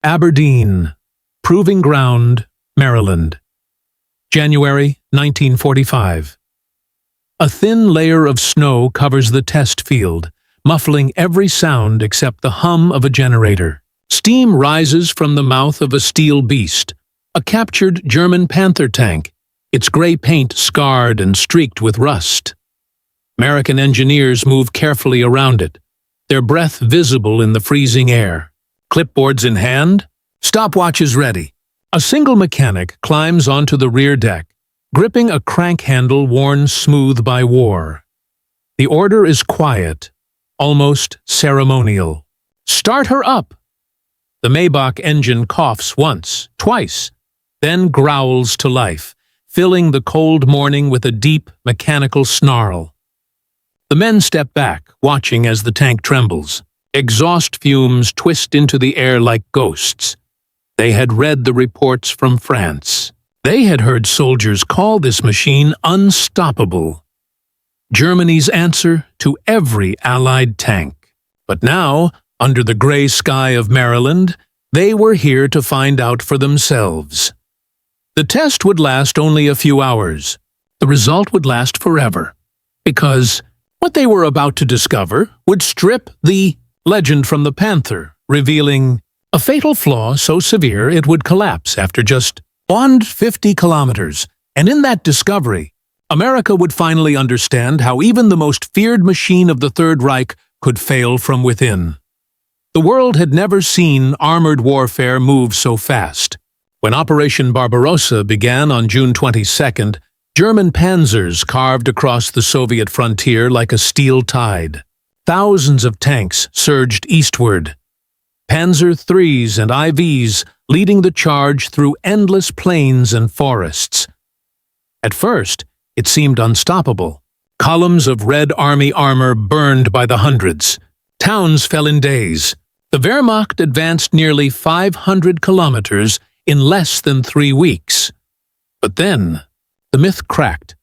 Aberdeen, Proving Ground, Maryland. January 1945. A thin layer of snow covers the test field, muffling every sound except the hum of a generator. Steam rises from the mouth of a steel beast, a captured German Panther Tank, its gray paint scarred and streaked with rust. American engineers move carefully around it, their breath visible in the freezing air. Clipboards in hand, stopwatches ready. A single mechanic climbs onto the rear deck, gripping a crank handle worn smooth by war. The order is quiet, almost ceremonial. Start her up! The Maybach engine coughs once, twice, then growls to life, filling the cold morning with a deep, mechanical snarl. The men step back, watching as the tank trembles. Exhaust fumes twist into the air like ghosts. They had read the reports from France. They had heard soldiers call this machine unstoppable. Germany's answer to every Allied tank. But now, under the gray sky of Maryland, they were here to find out for themselves. The test would last only a few hours. The result would last forever. Because what they were about to discover would strip the legend from the Panther, revealing a fatal flaw so severe it would collapse after just 150 kilometers. And in that discovery, America would finally understand how even the most feared machine of the Third Reich could fail from within. The world had never seen armored warfare move so fast. When Operation Barbarossa began on June 22nd, German panzers carved across the Soviet frontier like a steel tide. Thousands of tanks surged eastward. Panzer IIIs and IVs leading the charge through endless plains and forests. At first, it seemed unstoppable. Columns of Red Army armor burned by the hundreds. Towns fell in days. The Wehrmacht advanced nearly 500 kilometers in less than 3 weeks. But then, the myth cracked.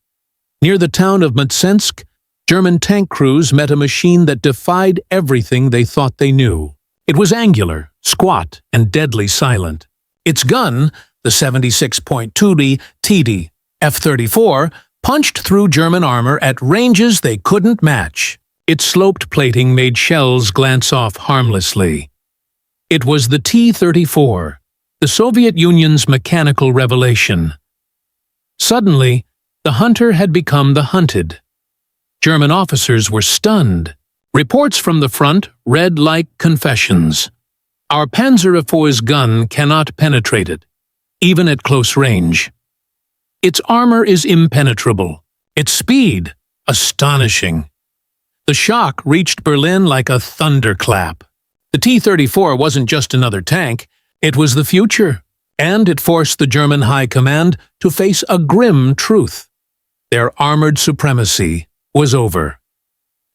Near the town of Mtsensk, German tank crews met a machine that defied everything they thought they knew. It was angular, squat, and deadly silent. Its gun, the 76.2D TD F-34, punched through German armor at ranges they couldn't match. Its sloped plating made shells glance off harmlessly. It was the T-34, the Soviet Union's mechanical revelation. Suddenly, the hunter had become the hunted. German officers were stunned. Reports from the front read like confessions. Our Panzer IV's gun cannot penetrate it, even at close range. Its armor is impenetrable. Its speed, astonishing. The shock reached Berlin like a thunderclap. The T-34 wasn't just another tank, it was the future, and it forced the German High Command to face a grim truth. Their armored supremacy was over.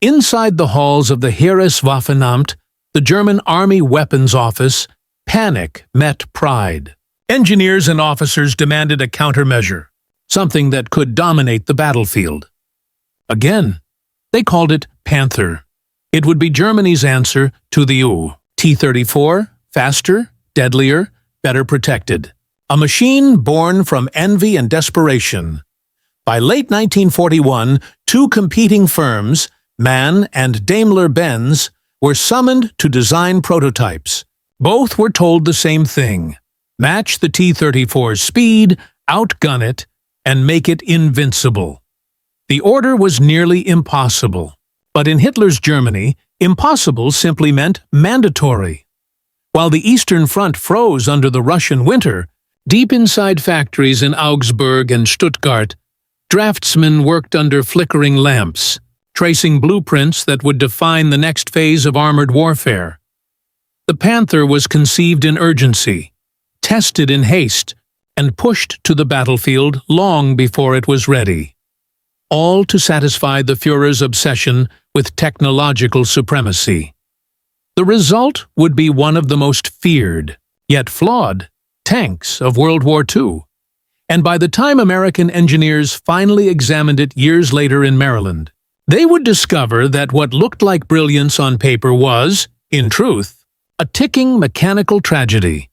Inside the halls of the Heereswaffenamt, the German Army Weapons Office, panic met pride. Engineers and officers demanded a countermeasure, something that could dominate the battlefield. Again, they called it Panther. It would be Germany's answer to the T-34, faster, deadlier, better protected. A machine born from envy and desperation. By late 1941, two competing firms, MAN and Daimler-Benz, were summoned to design prototypes. Both were told the same thing: match the T-34's speed, outgun it, and make it invincible. The order was nearly impossible. But in Hitler's Germany, impossible simply meant mandatory. While the Eastern Front froze under the Russian winter, deep inside factories in Augsburg and Stuttgart, draftsmen worked under flickering lamps, tracing blueprints that would define the next phase of armored warfare. The Panther was conceived in urgency, tested in haste, and pushed to the battlefield long before it was ready. All to satisfy the Führer's obsession with technological supremacy. The result would be one of the most feared, yet flawed, tanks of World War II. And by the time American engineers finally examined it years later in Maryland, they would discover that what looked like brilliance on paper was, in truth, a ticking mechanical tragedy.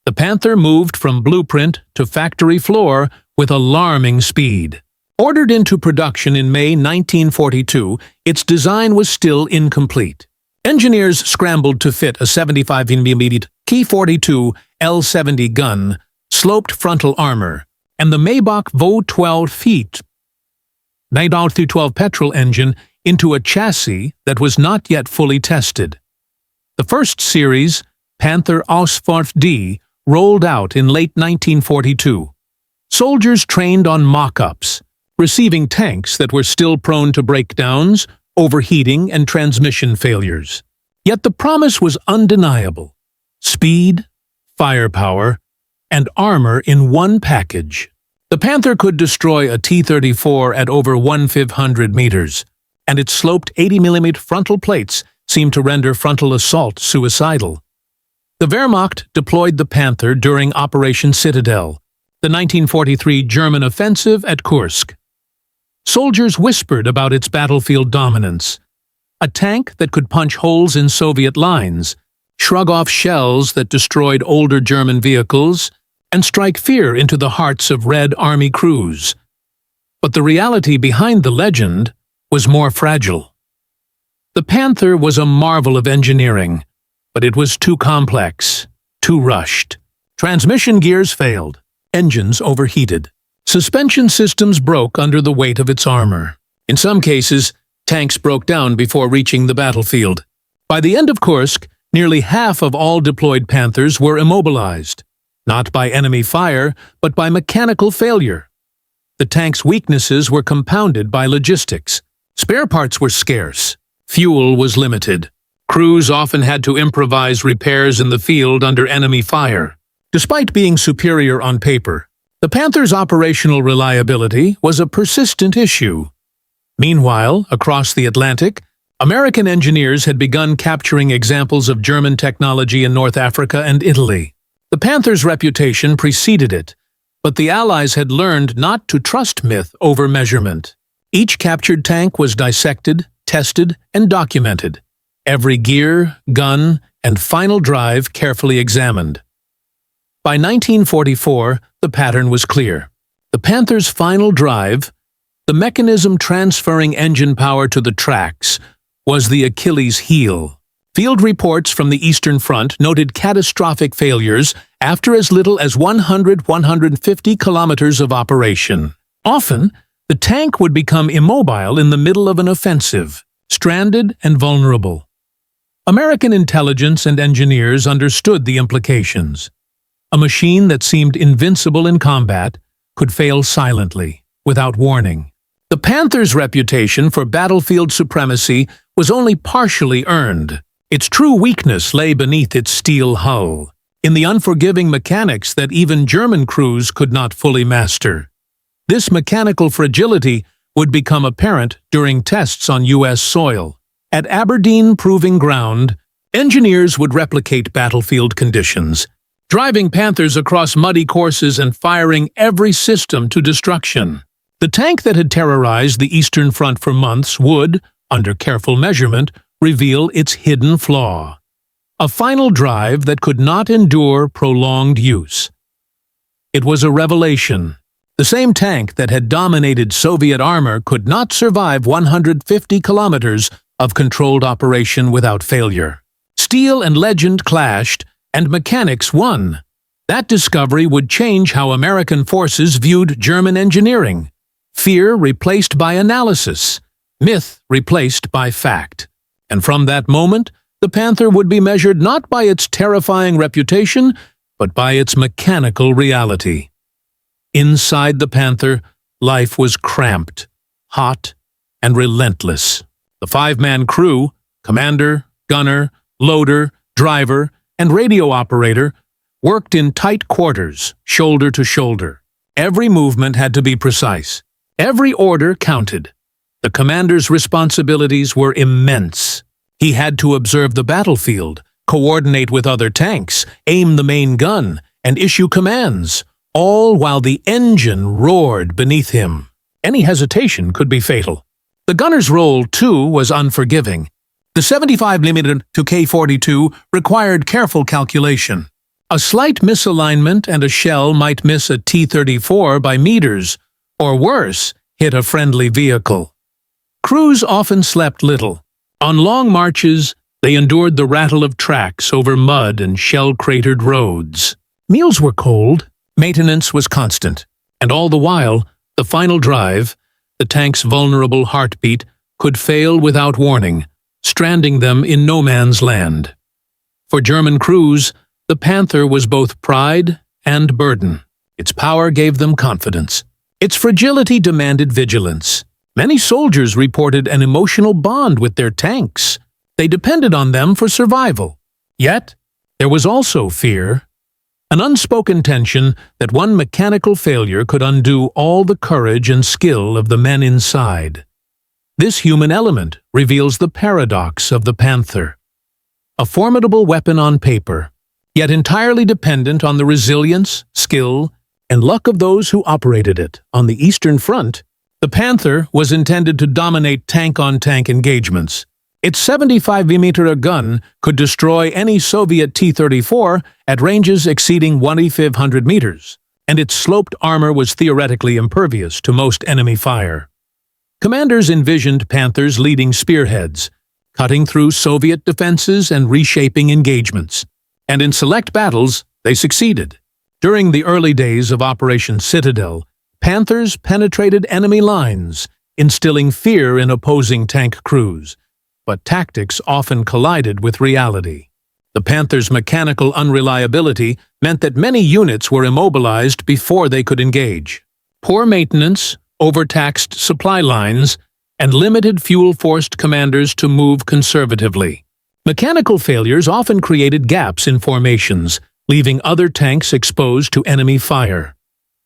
The Panther moved from blueprint to factory floor with alarming speed. Ordered into production in May 1942, its design was still incomplete. Engineers scrambled to fit a 75mm K-42 L-70 gun, sloped frontal armor, and the Maybach WWII feet 9-12 petrol engine into a chassis that was not yet fully tested. The first series, Panther Ausfahrt D, rolled out in late 1942. Soldiers trained on mock-ups, receiving tanks that were still prone to breakdowns, overheating, and transmission failures. Yet the promise was undeniable: speed, firepower, and armor in one package. The Panther could destroy a T-34 at over 1,500 meters, and its sloped 80mm frontal plates seemed to render frontal assault suicidal. The Wehrmacht deployed the Panther during Operation Citadel, the 1943 German offensive at Kursk. Soldiers whispered about its battlefield dominance: a tank that could punch holes in Soviet lines, shrug off shells that destroyed older German vehicles, and strike fear into the hearts of Red Army crews. But the reality behind the legend was more fragile. The Panther was a marvel of engineering, but it was too complex, too rushed. Transmission gears failed, engines overheated. Suspension systems broke under the weight of its armor. In some cases, tanks broke down before reaching the battlefield. By the end of Kursk, nearly half of all deployed Panthers were immobilized, not by enemy fire, but by mechanical failure. The tank's weaknesses were compounded by logistics. Spare parts were scarce. Fuel was limited. Crews often had to improvise repairs in the field under enemy fire. Despite being superior on paper, the Panther's operational reliability was a persistent issue. Meanwhile, across the Atlantic, American engineers had begun capturing examples of German technology in North Africa and Italy. The Panther's reputation preceded it, but the Allies had learned not to trust myth over measurement. Each captured tank was dissected, tested, and documented. Every gear, gun, and final drive carefully examined. By 1944, the pattern was clear. The Panther's final drive, the mechanism transferring engine power to the tracks, was the Achilles heel. Field reports from the Eastern Front noted catastrophic failures after as little as 100–150 kilometers of operation. Often, the tank would become immobile in the middle of an offensive, stranded and vulnerable. American intelligence and engineers understood the implications. A machine that seemed invincible in combat could fail silently, without warning. The Panther's reputation for battlefield supremacy was only partially earned. Its true weakness lay beneath its steel hull, in the unforgiving mechanics that even German crews could not fully master. This mechanical fragility would become apparent during tests on U.S. soil. At Aberdeen Proving Ground, engineers would replicate battlefield conditions, driving Panthers across muddy courses and firing every system to destruction. The tank that had terrorized the Eastern Front for months would, under careful measurement, reveal its hidden flaw: a final drive that could not endure prolonged use. It was a revelation. The same tank that had dominated Soviet armor could not survive 150 kilometers of controlled operation without failure. Steel and legend clashed, and mechanics won. That discovery would change how American forces viewed German engineering. Fear replaced by analysis, myth replaced by fact. And from that moment, the Panther would be measured not by its terrifying reputation, but by its mechanical reality. Inside the Panther, life was cramped, hot, and relentless. The five-man crew, commander, gunner, loader, driver, and radio operator, worked in tight quarters, shoulder to shoulder. Every movement had to be precise. Every order counted. The commander's responsibilities were immense. He had to observe the battlefield, coordinate with other tanks, aim the main gun, and issue commands, all while the engine roared beneath him. Any hesitation could be fatal. The gunner's role, too, was unforgiving. The 75mm to K-42 required careful calculation. A slight misalignment and a shell might miss a T-34 by meters, or worse, hit a friendly vehicle. Crews often slept little. On long marches, they endured the rattle of tracks over mud and shell-cratered roads. Meals were cold, maintenance was constant, and all the while, the final drive, the tank's vulnerable heartbeat, could fail without warning, stranding them in no man's land. For German crews, the Panther was both pride and burden. Its power gave them confidence. Its fragility demanded vigilance. Many soldiers reported an emotional bond with their tanks. They depended on them for survival. Yet, there was also fear. An unspoken tension that one mechanical failure could undo all the courage and skill of the men inside. This human element reveals the paradox of the Panther. A formidable weapon on paper, yet entirely dependent on the resilience, skill, and luck of those who operated it. On the Eastern Front, the Panther was intended to dominate tank-on-tank engagements. Its 75mm gun could destroy any Soviet T-34 at ranges exceeding 1,500 meters, and its sloped armor was theoretically impervious to most enemy fire. Commanders envisioned Panthers leading spearheads, cutting through Soviet defenses and reshaping engagements. And in select battles, they succeeded. During the early days of Operation Citadel, Panthers penetrated enemy lines, instilling fear in opposing tank crews. But tactics often collided with reality. The Panther's mechanical unreliability meant that many units were immobilized before they could engage. Poor maintenance, overtaxed supply lines, and limited fuel forced commanders to move conservatively. Mechanical failures often created gaps in formations, leaving other tanks exposed to enemy fire.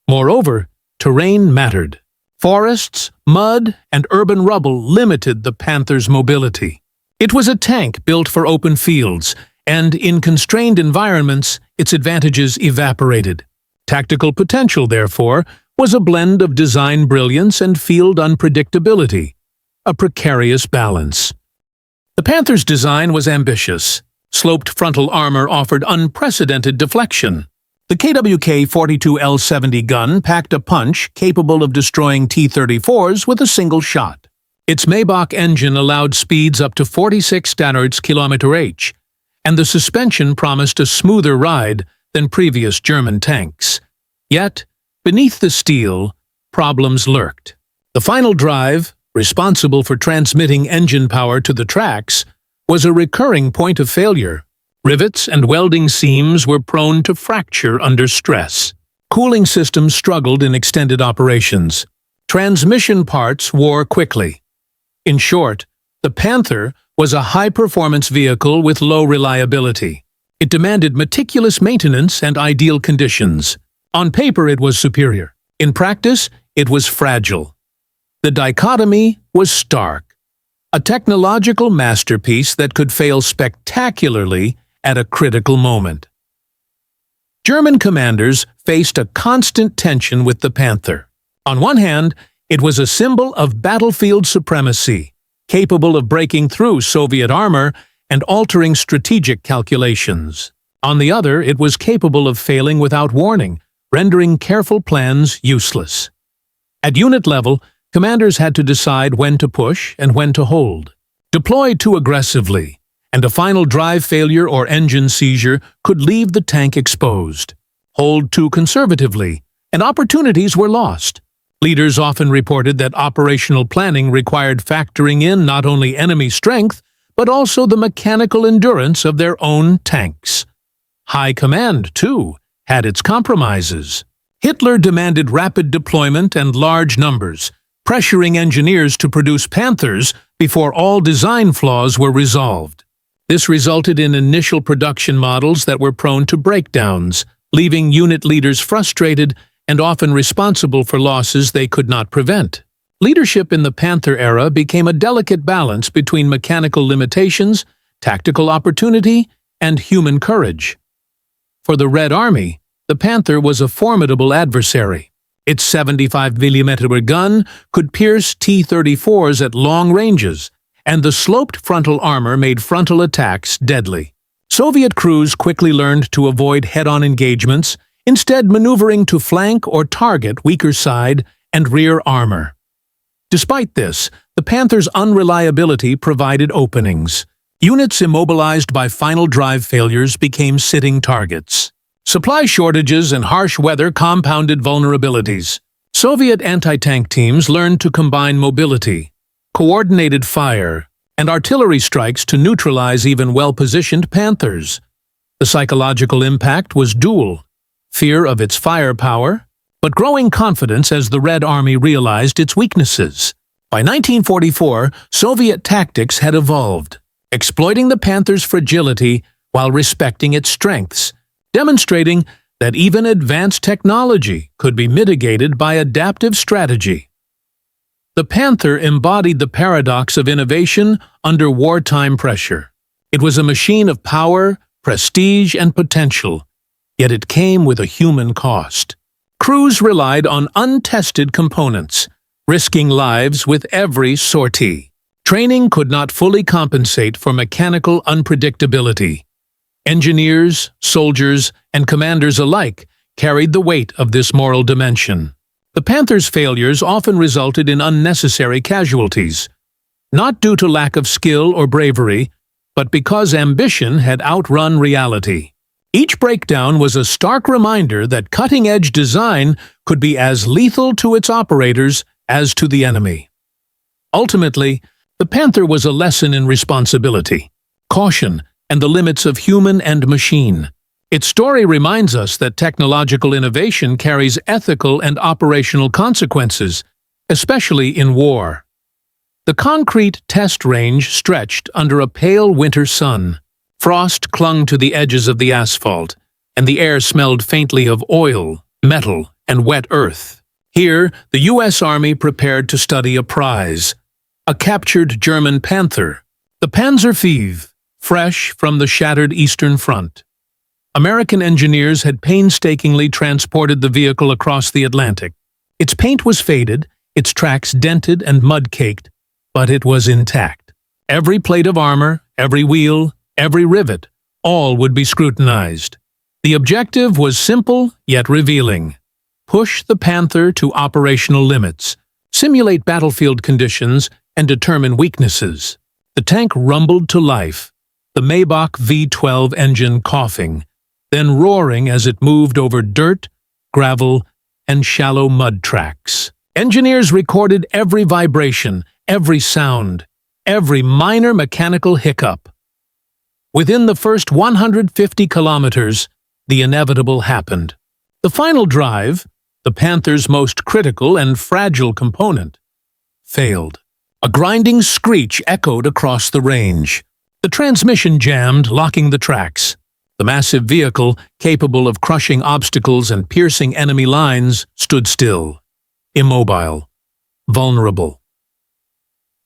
Moreover, terrain mattered. Forests, mud, and urban rubble limited the Panther's mobility. It was a tank built for open fields, and in constrained environments, its advantages evaporated. Tactical potential, therefore, was a blend of design brilliance and field unpredictability, a precarious balance. The Panther's design was ambitious. Sloped frontal armor offered unprecedented deflection. The KWK-42L70 gun packed a punch capable of destroying T-34s with a single shot. Its Maybach engine allowed speeds up to 46 standards km/h, and the suspension promised a smoother ride than previous German tanks. Yet, beneath the steel, problems lurked. The final drive, responsible for transmitting engine power to the tracks, was a recurring point of failure. Rivets and welding seams were prone to fracture under stress. Cooling systems struggled in extended operations. Transmission parts wore quickly. In short, the Panther was a high-performance vehicle with low reliability. It demanded meticulous maintenance and ideal conditions. On paper, it was superior. In practice, it was fragile. The dichotomy was stark. A technological masterpiece that could fail spectacularly at a critical moment. German commanders faced a constant tension with the Panther. On one hand, it was a symbol of battlefield supremacy, capable of breaking through Soviet armor and altering strategic calculations. On the other, it was capable of failing without warning, rendering careful plans useless. At unit level, commanders had to decide when to push and when to hold. Deploy too aggressively, and a final drive failure or engine seizure could leave the tank exposed. Hold too conservatively, and opportunities were lost. Leaders often reported that operational planning required factoring in not only enemy strength, but also the mechanical endurance of their own tanks. High command, too, had its compromises. Hitler demanded rapid deployment and large numbers, pressuring engineers to produce Panthers before all design flaws were resolved. This resulted in initial production models that were prone to breakdowns, leaving unit leaders frustrated and often responsible for losses they could not prevent. Leadership in the Panther era became a delicate balance between mechanical limitations, tactical opportunity, and human courage. For the Red Army, the Panther was a formidable adversary. Its 75mm gun could pierce T-34s at long ranges, and the sloped frontal armor made frontal attacks deadly. Soviet crews quickly learned to avoid head-on engagements, instead maneuvering to flank or target weaker side and rear armor. Despite this, the Panther's unreliability provided openings. Units immobilized by final drive failures became sitting targets. Supply shortages and harsh weather compounded vulnerabilities. Soviet anti-tank teams learned to combine mobility, coordinated fire, and artillery strikes to neutralize even well-positioned Panthers. The psychological impact was dual: fear of its firepower, but growing confidence as the Red Army realized its weaknesses. By 1944, Soviet tactics had evolved, exploiting the Panther's fragility while respecting its strengths, demonstrating that even advanced technology could be mitigated by adaptive strategy. The Panther embodied the paradox of innovation under wartime pressure. It was a machine of power, prestige, and potential, yet it came with a human cost. Crews relied on untested components, risking lives with every sortie. Training could not fully compensate for mechanical unpredictability. Engineers, soldiers, and commanders alike carried the weight of this moral dimension. The Panther's failures often resulted in unnecessary casualties, not due to lack of skill or bravery, but because ambition had outrun reality. Each breakdown was a stark reminder that cutting-edge design could be as lethal to its operators as to the enemy. Ultimately, the Panther was a lesson in responsibility, caution, and the limits of human and machine. Its story reminds us that technological innovation carries ethical and operational consequences, especially in war. The concrete test range stretched under a pale winter sun. Frost clung to the edges of the asphalt, and the air smelled faintly of oil, metal, and wet earth. Here, the U.S. Army prepared to study a prize, a captured German Panther, the Panzer IV, fresh from the shattered Eastern Front. American engineers had painstakingly transported the vehicle across the Atlantic. Its paint was faded, its tracks dented and mud-caked, but it was intact. Every plate of armor, every wheel, every rivet, all would be scrutinized. The objective was simple yet revealing: push the Panther to operational limits, simulate battlefield conditions, and determine weaknesses. The tank rumbled to life, the Maybach V12 engine coughing, then roaring as it moved over dirt, gravel, and shallow mud tracks. Engineers recorded every vibration, every sound, every minor mechanical hiccup. Within the first 150 kilometers, the inevitable happened. The final drive, the Panther's most critical and fragile component, failed. A grinding screech echoed across the range. The transmission jammed, locking the tracks. The massive vehicle, capable of crushing obstacles and piercing enemy lines, stood still, immobile, vulnerable.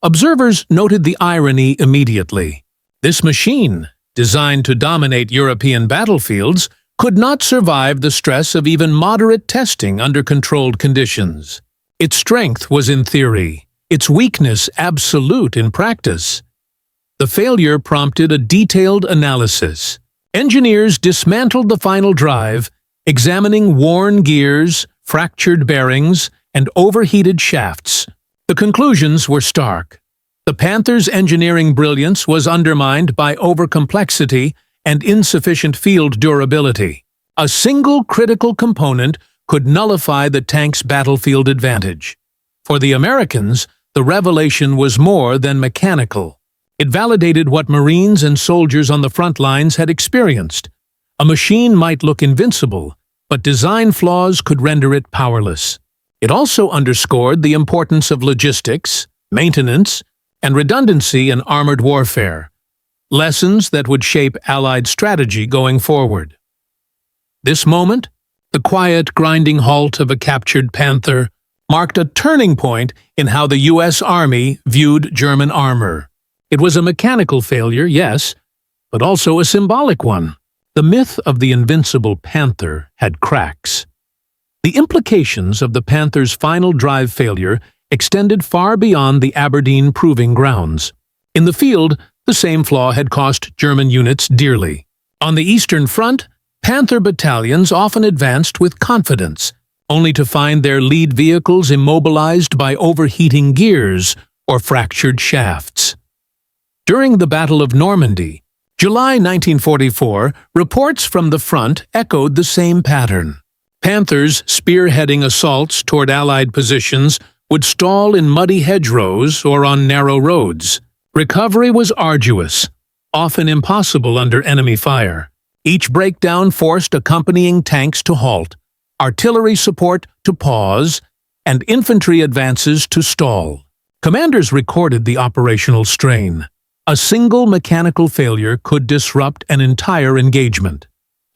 Observers noted the irony immediately. This machine, designed to dominate European battlefields, could not survive the stress of even moderate testing under controlled conditions. Its strength was in theory, its weakness absolute in practice. The failure prompted a detailed analysis. Engineers dismantled the final drive, examining worn gears, fractured bearings, and overheated shafts. The conclusions were stark. The Panther's engineering brilliance was undermined by overcomplexity and insufficient field durability. A single critical component could nullify the tank's battlefield advantage. For the Americans, the revelation was more than mechanical. It validated what Marines and soldiers on the front lines had experienced. A machine might look invincible, but design flaws could render it powerless. It also underscored the importance of logistics, maintenance, and redundancy in armored warfare, lessons that would shape Allied strategy going forward. This moment, the quiet, grinding halt of a captured Panther, marked a turning point in how the U.S. Army viewed German armor. It was a mechanical failure, yes, but also a symbolic one. The myth of the invincible Panther had cracks. The implications of the Panther's final drive failure extended far beyond the Aberdeen proving grounds. In the field, the same flaw had cost German units dearly. On the Eastern Front, Panther battalions often advanced with confidence, only to find their lead vehicles immobilized by overheating gears or fractured shafts. During the Battle of Normandy, July 1944, reports from the front echoed the same pattern. Panthers spearheading assaults toward Allied positions would stall in muddy hedgerows or on narrow roads. Recovery was arduous, often impossible under enemy fire. Each breakdown forced accompanying tanks to halt, artillery support to pause, and infantry advances to stall. Commanders recorded the operational strain. A single mechanical failure could disrupt an entire engagement.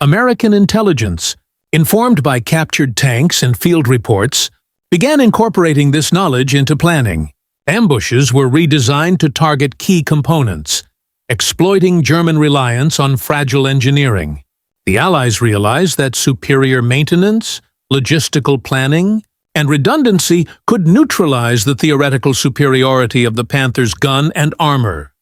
American intelligence, informed by captured tanks and field reports, began incorporating this knowledge into planning. Ambushes were redesigned to target key components, exploiting German reliance on fragile engineering. The Allies realized that superior maintenance, logistical planning, and redundancy could neutralize the theoretical superiority of the Panther's gun and armor.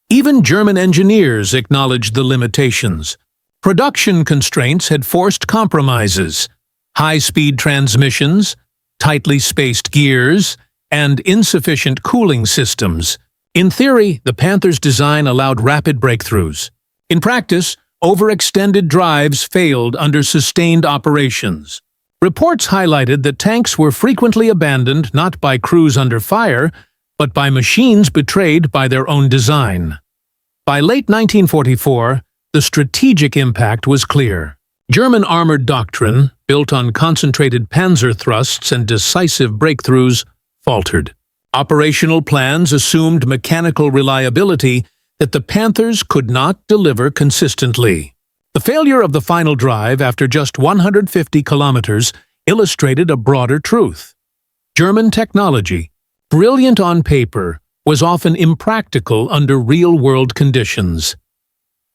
Even German engineers acknowledged the limitations. Production constraints had forced compromises. High-speed transmissions, tightly spaced gears, and insufficient cooling systems. In theory, the Panther's design allowed rapid breakthroughs. In practice, overextended drives failed under sustained operations. Reports highlighted that tanks were frequently abandoned not by crews under fire, but by machines betrayed by their own design. By late 1944, the strategic impact was clear. German armored doctrine, built on concentrated panzer thrusts and decisive breakthroughs, faltered. Operational plans assumed mechanical reliability that the Panthers could not deliver consistently. The failure of the final drive after just 150 kilometers illustrated a broader truth. German technology, brilliant on paper, was often impractical under real-world conditions.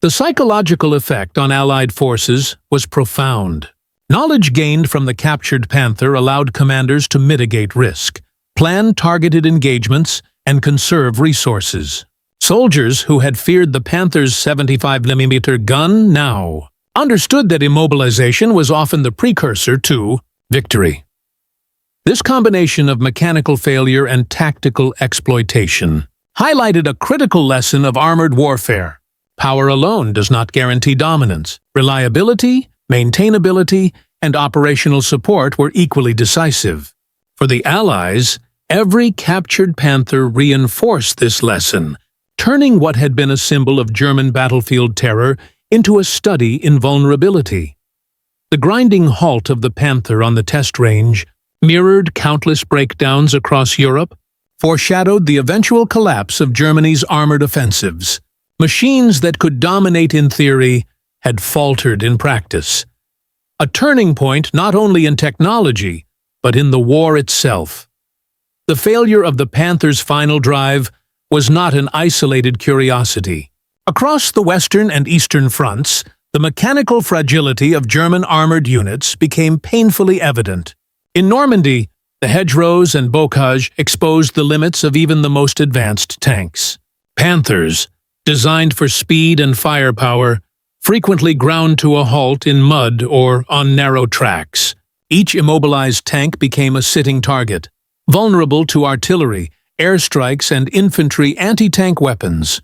The psychological effect on Allied forces was profound. Knowledge gained from the captured Panther allowed commanders to mitigate risk, plan targeted engagements, and conserve resources. Soldiers who had feared the Panther's 75mm gun now understood that immobilization was often the precursor to victory. This combination of mechanical failure and tactical exploitation highlighted a critical lesson of armored warfare. Power alone does not guarantee dominance. Reliability, maintainability, and operational support were equally decisive. For the Allies, every captured Panther reinforced this lesson, turning what had been a symbol of German battlefield terror into a study in vulnerability. The grinding halt of the Panther on the test range mirrored countless breakdowns across Europe, foreshadowed the eventual collapse of Germany's armored offensives. Machines that could dominate in theory had faltered in practice. A turning point not only in technology, but in the war itself. The failure of the Panther's final drive was not an isolated curiosity. Across the Western and Eastern fronts, the mechanical fragility of German armored units became painfully evident. In Normandy, the hedgerows and bocage exposed the limits of even the most advanced tanks. Panthers, designed for speed and firepower, frequently ground to a halt in mud or on narrow tracks. Each immobilized tank became a sitting target, vulnerable to artillery, airstrikes, and infantry anti-tank weapons.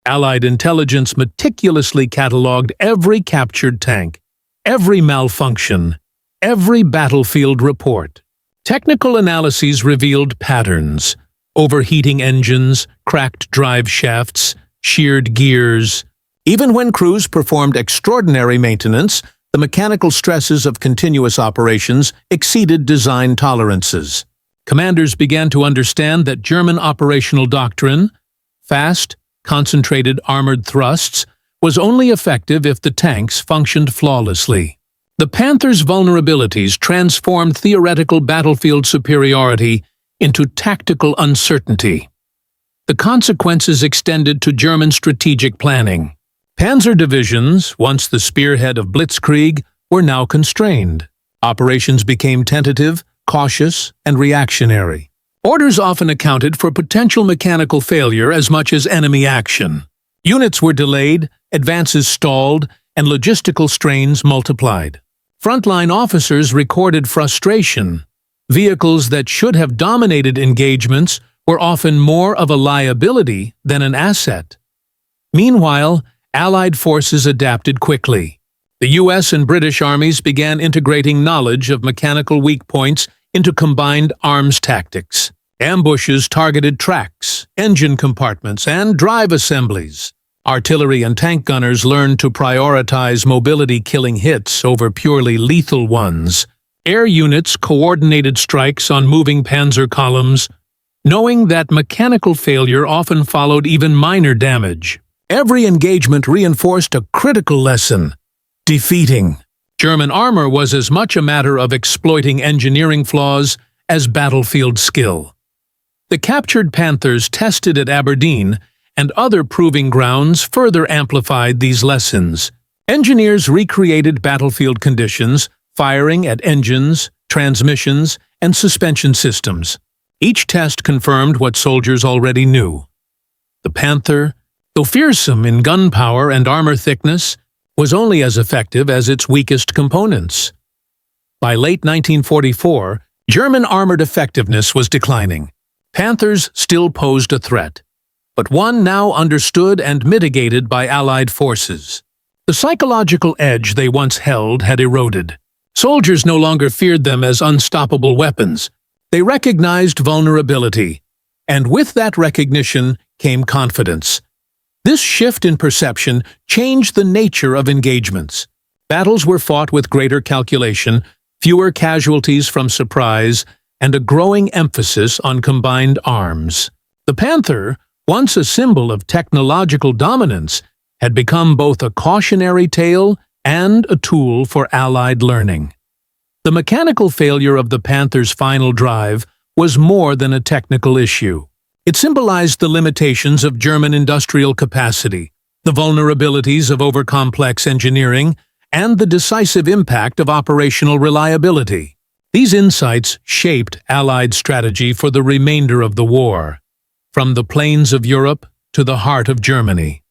Allied intelligence meticulously catalogued every captured tank, every malfunction, every battlefield report. Technical analyses revealed patterns: overheating engines, cracked drive shafts, sheared gears. Even when crews performed extraordinary maintenance, the mechanical stresses of continuous operations exceeded design tolerances. Commanders began to understand that German operational doctrine, fast, concentrated armored thrusts, was only effective if the tanks functioned flawlessly. The Panther's vulnerabilities transformed theoretical battlefield superiority into tactical uncertainty. The consequences extended to German strategic planning. Panzer divisions, once the spearhead of blitzkrieg, were now constrained. Operations became tentative, cautious, and reactionary. Orders often accounted for potential mechanical failure as much as enemy action. Units were delayed, advances stalled, and logistical strains multiplied. Frontline officers recorded frustration. Vehicles that should have dominated engagements were often more of a liability than an asset. Meanwhile, Allied forces adapted quickly. The U.S. and British armies began integrating knowledge of mechanical weak points into combined arms tactics. Ambushes targeted tracks, engine compartments, and drive assemblies. Artillery and tank gunners learned to prioritize mobility-killing hits over purely lethal ones. Air units coordinated strikes on moving panzer columns, knowing that mechanical failure often followed even minor damage. Every engagement reinforced a critical lesson: defeating German armor was as much a matter of exploiting engineering flaws as battlefield skill. The captured Panthers tested at Aberdeen and other proving grounds further amplified these lessons. Engineers recreated battlefield conditions, firing at engines, transmissions, and suspension systems. Each test confirmed what soldiers already knew. The Panther, though fearsome in gunpowder and armor thickness, was only as effective as its weakest components. By late 1944, German armored effectiveness was declining. Panthers still posed a threat, but one now understood and mitigated by Allied forces. The psychological edge they once held had eroded. Soldiers no longer feared them as unstoppable weapons. They recognized vulnerability, and with that recognition came confidence. This shift in perception changed the nature of engagements. Battles were fought with greater calculation, fewer casualties from surprise, and a growing emphasis on combined arms. The Panther, once a symbol of technological dominance, had become both a cautionary tale and a tool for Allied learning. The mechanical failure of the Panther's final drive was more than a technical issue. It symbolized the limitations of German industrial capacity, the vulnerabilities of overcomplex engineering, and the decisive impact of operational reliability. These insights shaped Allied strategy for the remainder of the war, from the plains of Europe to the heart of Germany.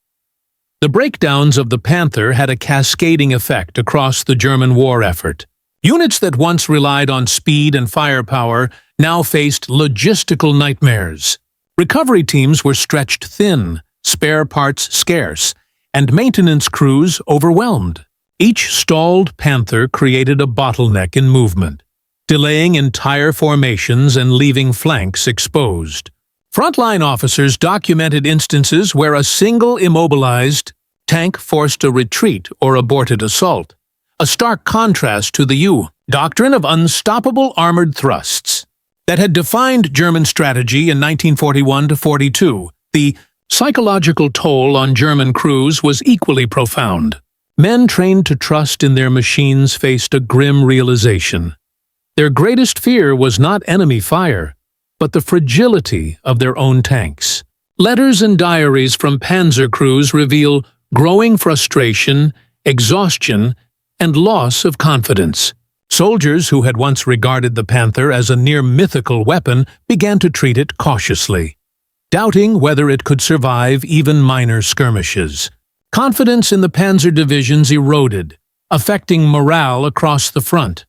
The breakdowns of the Panther had a cascading effect across the German war effort. Units that once relied on speed and firepower now faced logistical nightmares. Recovery teams were stretched thin, spare parts scarce, and maintenance crews overwhelmed. Each stalled Panther created a bottleneck in movement, delaying entire formations and leaving flanks exposed. Frontline officers documented instances where a single immobilized tank forced a retreat or aborted assault, a stark contrast to the doctrine of unstoppable armored thrusts that had defined German strategy in 1941–42. The psychological toll on German crews was equally profound. Men trained to trust in their machines faced a grim realization. Their greatest fear was not enemy fire, but the fragility of their own tanks. Letters and diaries from panzer crews reveal growing frustration, exhaustion, and loss of confidence. Soldiers who had once regarded the Panther as a near-mythical weapon began to treat it cautiously, doubting whether it could survive even minor skirmishes. Confidence in the panzer divisions eroded, affecting morale across the front.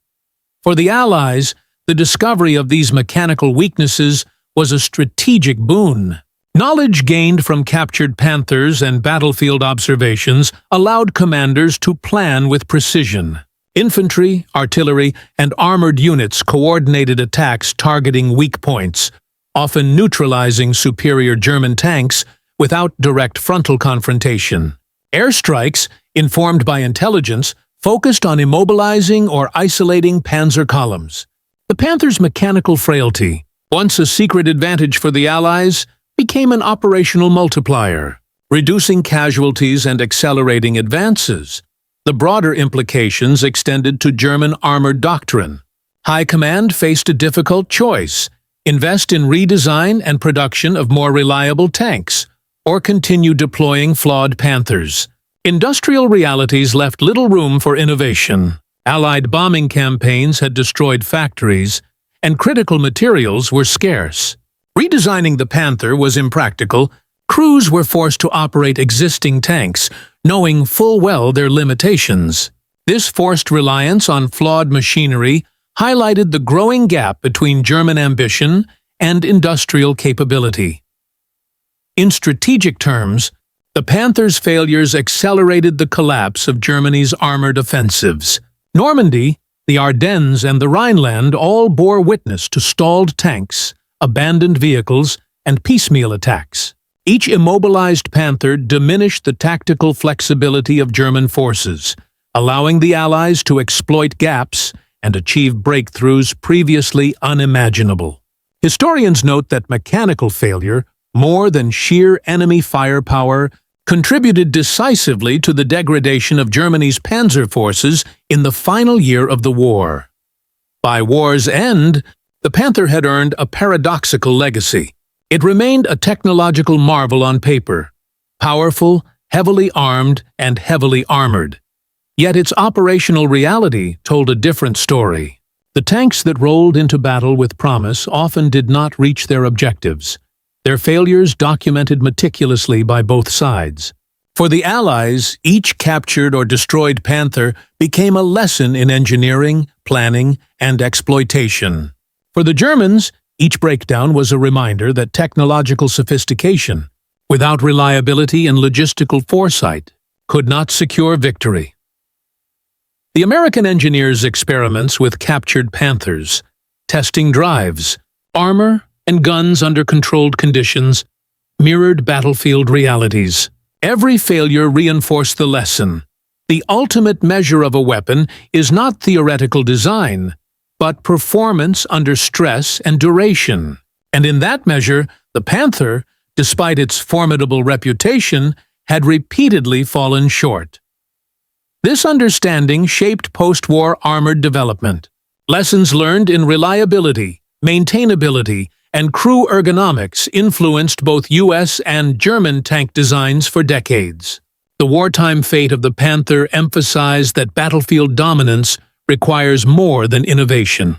For the Allies, the discovery of these mechanical weaknesses was a strategic boon. Knowledge gained from captured Panthers and battlefield observations allowed commanders to plan with precision. Infantry, artillery, and armored units coordinated attacks targeting weak points, often neutralizing superior German tanks without direct frontal confrontation. Airstrikes, informed by intelligence, focused on immobilizing or isolating panzer columns. The Panther's mechanical frailty, once a secret advantage for the Allies, became an operational multiplier, reducing casualties and accelerating advances. The broader implications extended to German armored doctrine. High Command faced a difficult choice: invest in redesign and production of more reliable tanks, or continue deploying flawed Panthers. Industrial realities left little room for innovation. Allied bombing campaigns had destroyed factories, and critical materials were scarce. Redesigning the Panther was impractical, Crews were forced to operate existing tanks, knowing full well their limitations. This forced reliance on flawed machinery highlighted the growing gap between German ambition and industrial capability. In strategic terms, the Panther's failures accelerated the collapse of Germany's armored offensives. Normandy, the Ardennes, and the Rhineland all bore witness to stalled tanks, abandoned vehicles, and piecemeal attacks. Each immobilized Panther diminished the tactical flexibility of German forces, allowing the Allies to exploit gaps and achieve breakthroughs previously unimaginable. Historians note that mechanical failure, more than sheer enemy firepower, contributed decisively to the degradation of Germany's panzer forces in the final year of the war. By war's end, the Panther had earned a paradoxical legacy. It remained a technological marvel on paper, powerful, heavily armed, and heavily armored. Yet its operational reality told a different story. The tanks that rolled into battle with promise often did not reach their objectives, their failures documented meticulously by both sides. For the Allies, each captured or destroyed Panther became a lesson in engineering, planning, and exploitation. For the Germans, each breakdown was a reminder that technological sophistication, without reliability and logistical foresight, could not secure victory. The American engineers' experiments with captured Panthers, testing drives, armor, and guns under controlled conditions, mirrored battlefield realities. Every failure reinforced the lesson. The ultimate measure of a weapon is not theoretical design, but performance under stress and duration. And in that measure, the Panther, despite its formidable reputation, had repeatedly fallen short. This understanding shaped post-war armored development. Lessons learned in reliability, maintainability, and crew ergonomics influenced both U.S. and German tank designs for decades. The wartime fate of the Panther emphasized that battlefield dominance requires more than innovation.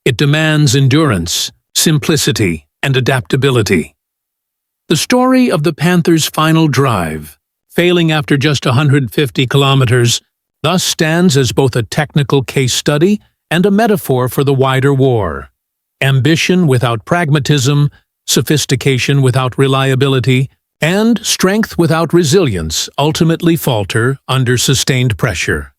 It demands endurance, simplicity, and adaptability. The story of the Panther's final drive, failing after just 150 kilometers, thus stands as both a technical case study and a metaphor for the wider war. Ambition without pragmatism, sophistication without reliability, and strength without resilience ultimately falter under sustained pressure.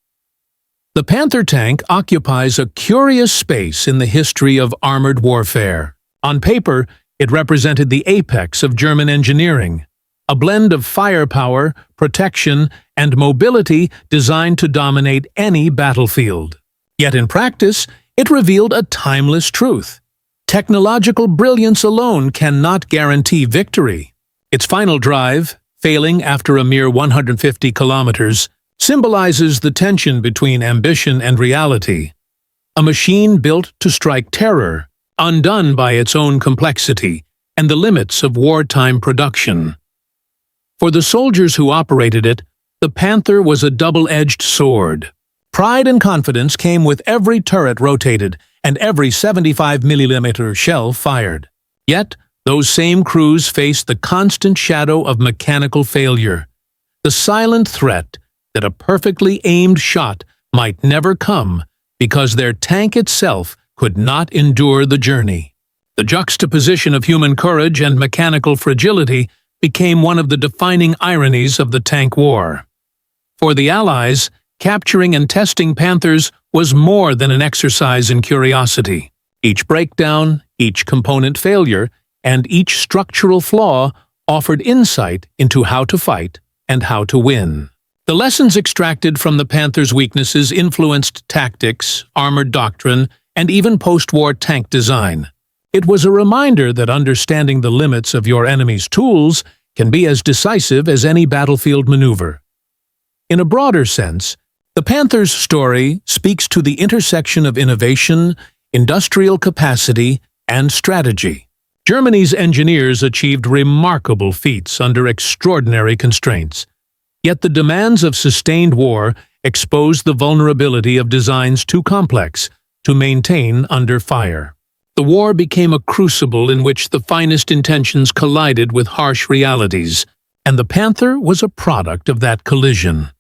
The Panther tank occupies a curious space in the history of armored warfare. On paper, it represented the apex of German engineering, a blend of firepower, protection, and mobility designed to dominate any battlefield. Yet in practice, it revealed a timeless truth. Technological brilliance alone cannot guarantee victory. Its final drive, failing after a mere 150 kilometers, symbolizes the tension between ambition and reality. A machine built to strike terror, undone by its own complexity and the limits of wartime production. For the soldiers who operated it, the Panther was a double-edged sword. Pride and confidence came with every turret rotated and every 75mm shell fired. Yet, those same crews faced the constant shadow of mechanical failure, the silent threat that a perfectly aimed shot might never come because their tank itself could not endure the journey. The juxtaposition of human courage and mechanical fragility became one of the defining ironies of the tank war. For the Allies, capturing and testing Panthers was more than an exercise in curiosity. Each breakdown, each component failure, and each structural flaw offered insight into how to fight and how to win. The lessons extracted from the Panther's weaknesses influenced tactics, armored doctrine, and even post-war tank design. It was a reminder that understanding the limits of your enemy's tools can be as decisive as any battlefield maneuver. In a broader sense, the Panther's story speaks to the intersection of innovation, industrial capacity, and strategy. Germany's engineers achieved remarkable feats under extraordinary constraints. Yet the demands of sustained war exposed the vulnerability of designs too complex to maintain under fire. The war became a crucible in which the finest intentions collided with harsh realities, and the Panther was a product of that collision.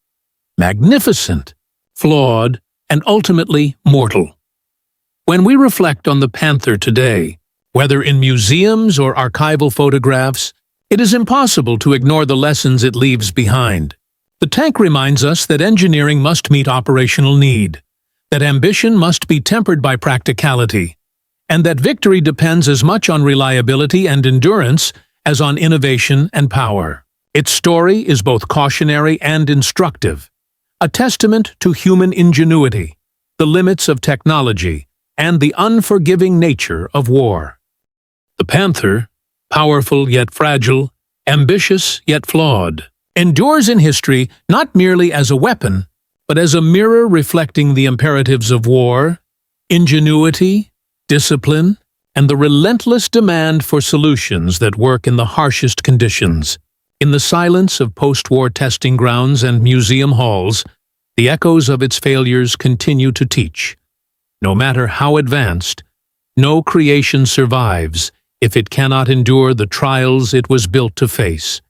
Magnificent, flawed, and ultimately mortal. When we reflect on the Panther today, whether in museums or archival photographs, it is impossible to ignore the lessons it leaves behind. The tank reminds us that engineering must meet operational need, that ambition must be tempered by practicality, and that victory depends as much on reliability and endurance as on innovation and power. Its story is both cautionary and instructive, a testament to human ingenuity, the limits of technology, and the unforgiving nature of war. The Panther, powerful yet fragile, ambitious yet flawed, endures in history not merely as a weapon, but as a mirror reflecting the imperatives of war, ingenuity, discipline, and the relentless demand for solutions that work in the harshest conditions. In the silence of post-war testing grounds and museum halls, the echoes of its failures continue to teach. No matter how advanced, no creation survives if it cannot endure the trials it was built to face.